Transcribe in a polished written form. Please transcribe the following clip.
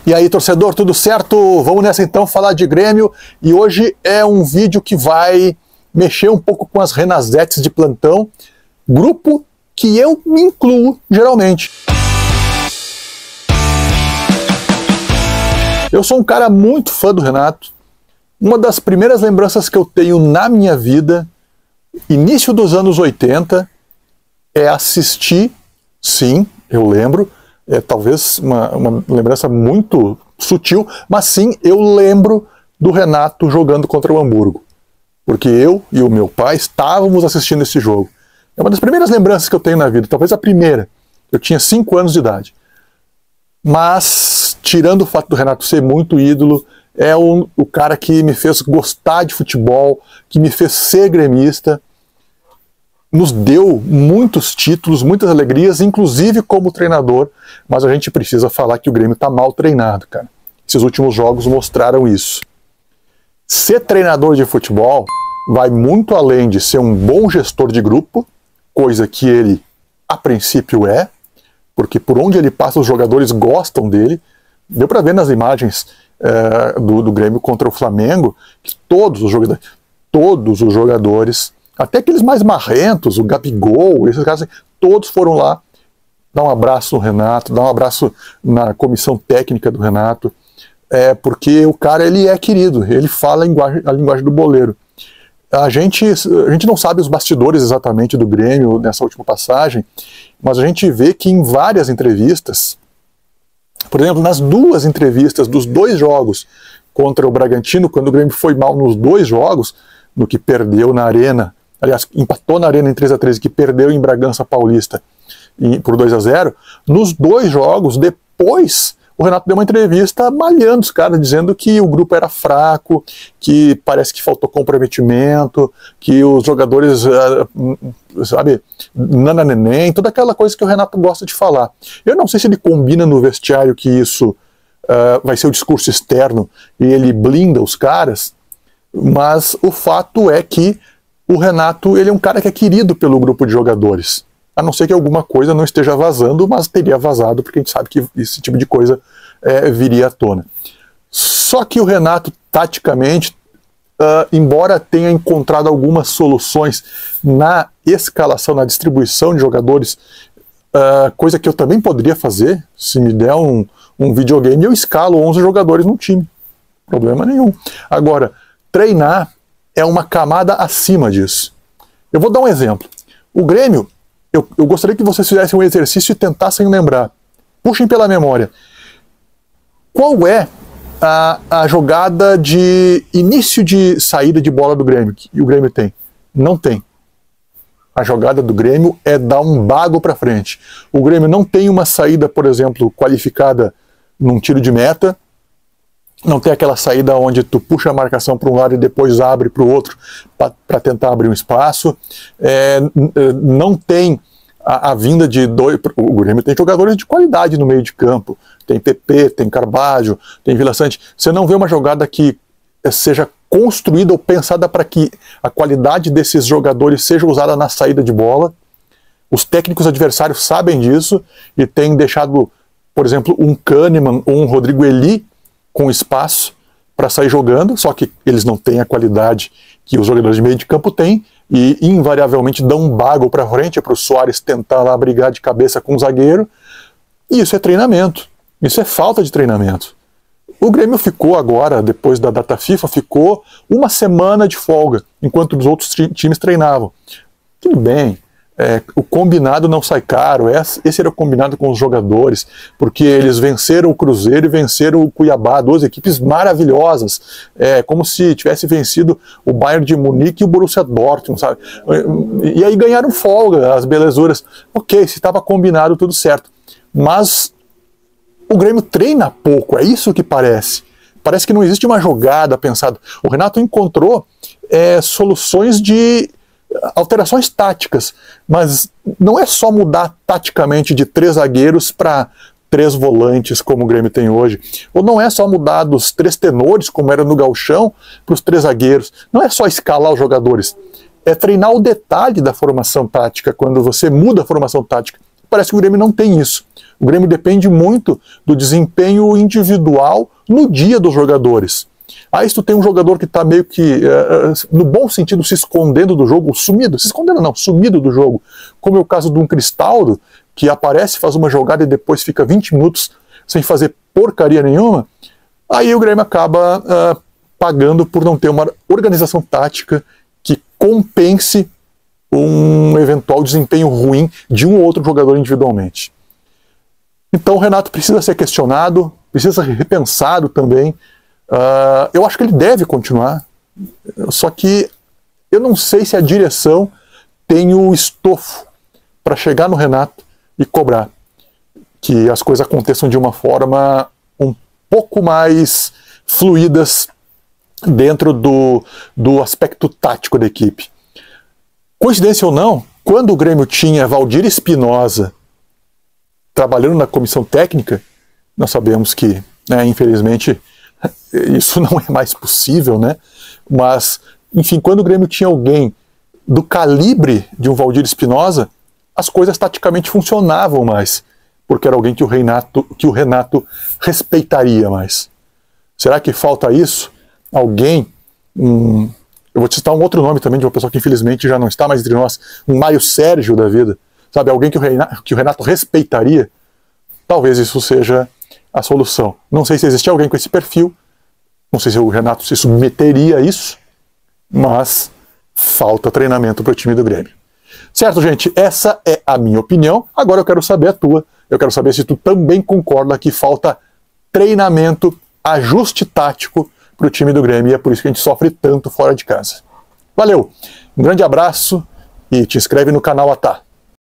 E aí, torcedor, tudo certo? Vamos nessa então falar de Grêmio, e hoje é um vídeo que vai mexer um pouco com as renazetes de plantão, grupo que eu me incluo geralmente. Eu sou um cara muito fã do Renato. Uma das primeiras lembranças que eu tenho na minha vida, início dos anos 80, é assistir, sim, eu lembro, talvez uma lembrança muito sutil, mas sim, eu lembro do Renato jogando contra o Hamburgo. Porque eu e o meu pai estávamos assistindo esse jogo. É uma das primeiras lembranças que eu tenho na vida, talvez a primeira. Eu tinha 5 anos de idade. Mas, tirando o fato do Renato ser muito ídolo, é o cara que me fez gostar de futebol, que me fez ser gremista, nos deu muitos títulos, muitas alegrias, inclusive como treinador, mas a gente precisa falar que o Grêmio está mal treinado, cara. Esses últimos jogos mostraram isso. Ser treinador de futebol vai muito além de ser um bom gestor de grupo, coisa que ele, a princípio, é, porque por onde ele passa os jogadores gostam dele. Deu para ver nas imagens do Grêmio contra o Flamengo que todos os jogadores, até aqueles mais marrentos, o Gabigol, esses caras, todos foram lá dar um abraço no Renato, dar um abraço na comissão técnica do Renato, porque o cara, ele é querido, ele fala a linguagem do boleiro. A gente não sabe os bastidores exatamente do Grêmio nessa última passagem, mas a gente vê que em várias entrevistas, por exemplo, nas 2 entrevistas dos 2 jogos contra o Bragantino, quando o Grêmio foi mal nos 2 jogos, no que perdeu na Arena, aliás, empatou na Arena em 3-3, que perdeu em Bragança Paulista por 2-0, nos 2 jogos, depois, o Renato deu uma entrevista malhando os caras, dizendo que o grupo era fraco, que parece que faltou comprometimento, que os jogadores, sabe, nananeném, toda aquela coisa que o Renato gosta de falar. Eu não sei se ele combina no vestiário que isso vai ser o discurso externo e ele blinda os caras, mas o fato é que o Renato, ele é um cara que é querido pelo grupo de jogadores. A não ser que alguma coisa não esteja vazando, mas teria vazado, porque a gente sabe que esse tipo de coisa viria à tona. Só que o Renato, taticamente, embora tenha encontrado algumas soluções na escalação, na distribuição de jogadores, coisa que eu também poderia fazer, se me der um videogame, eu escalo 11 jogadores no time. Problema nenhum. Agora, treinar é uma camada acima disso. Eu vou dar um exemplo. O Grêmio, eu gostaria que vocês fizessem um exercício e tentassem lembrar. Puxem pela memória. Qual é a jogada de início de saída de bola do Grêmio que o Grêmio tem? Não tem. A jogada do Grêmio é dar um bago para frente. O Grêmio não tem uma saída, por exemplo, qualificada num tiro de meta. Não tem aquela saída onde tu puxa a marcação para um lado e depois abre para o outro para tentar abrir um espaço. Não tem a vinda de 2... O Grêmio tem jogadores de qualidade no meio de campo. Tem PP, tem Carbajo, tem Vila Sante. Você não vê uma jogada que seja construída ou pensada para que a qualidade desses jogadores seja usada na saída de bola. Os técnicos adversários sabem disso e têm deixado, por exemplo, um Kahneman ou um Rodrigo Eli com espaço para sair jogando, só que eles não têm a qualidade que os jogadores de meio de campo têm e invariavelmente dão um bago para frente para o Soares tentar lá brigar de cabeça com o zagueiro. E isso é treinamento, isso é falta de treinamento. O Grêmio ficou agora, depois da data FIFA, ficou uma semana de folga, enquanto os outros times treinavam. Tudo bem. O combinado não sai caro, esse era o combinado com os jogadores, porque eles venceram o Cruzeiro e venceram o Cuiabá, 2 equipes maravilhosas, como se tivesse vencido o Bayern de Munique e o Borussia Dortmund, sabe? E aí ganharam folga, as belezuras. Ok, se estava combinado, tudo certo. Mas o Grêmio treina pouco, é isso que parece. Parece que não existe uma jogada pensada. O Renato encontrou soluções de alterações táticas, mas não é só mudar taticamente de 3 zagueiros para 3 volantes, como o Grêmio tem hoje, ou não é só mudar dos 3 tenores, como era no Gauchão, para os 3 zagueiros, não é só escalar os jogadores, é treinar o detalhe da formação tática. Quando você muda a formação tática Parece que o Grêmio não tem isso. O Grêmio depende muito do desempenho individual no dia dos jogadores. Aí se tu tem um jogador que está meio que, no bom sentido, se escondendo do jogo, sumido, se escondendo não, sumido do jogo, como é o caso de um Cristaldo, que aparece, faz uma jogada e depois fica 20 minutos sem fazer porcaria nenhuma, aí o Grêmio acaba pagando por não ter uma organização tática que compense um eventual desempenho ruim de um ou outro jogador individualmente. Então o Renato precisa ser questionado, precisa ser repensado também. Eu acho que ele deve continuar, só que eu não sei se a direção tem o estofo para chegar no Renato e cobrar que as coisas aconteçam de uma forma um pouco mais fluidas dentro do aspecto tático da equipe. Coincidência ou não, quando o Grêmio tinha Valdir Espinosa trabalhando na comissão técnica, nós sabemos que, infelizmente, isso não é mais possível, né? Mas, enfim, quando o Grêmio tinha alguém do calibre de um Valdir Espinosa, as coisas taticamente funcionavam mais, porque era alguém que o Renato respeitaria mais. Será que falta isso? Alguém, eu vou te citar um outro nome também de uma pessoa que infelizmente já não está mais entre nós, um Mário Sérgio da vida, sabe, alguém que o Renato respeitaria? Talvez isso seja a solução. Não sei se existe alguém com esse perfil, não sei se o Renato se submeteria a isso, mas falta treinamento para o time do Grêmio. Certo, gente? Essa é a minha opinião. Agora eu quero saber a tua. Eu quero saber se tu também concorda que falta treinamento, ajuste tático para o time do Grêmio, e é por isso que a gente sofre tanto fora de casa. Valeu, um grande abraço e te inscreve no canal Atá.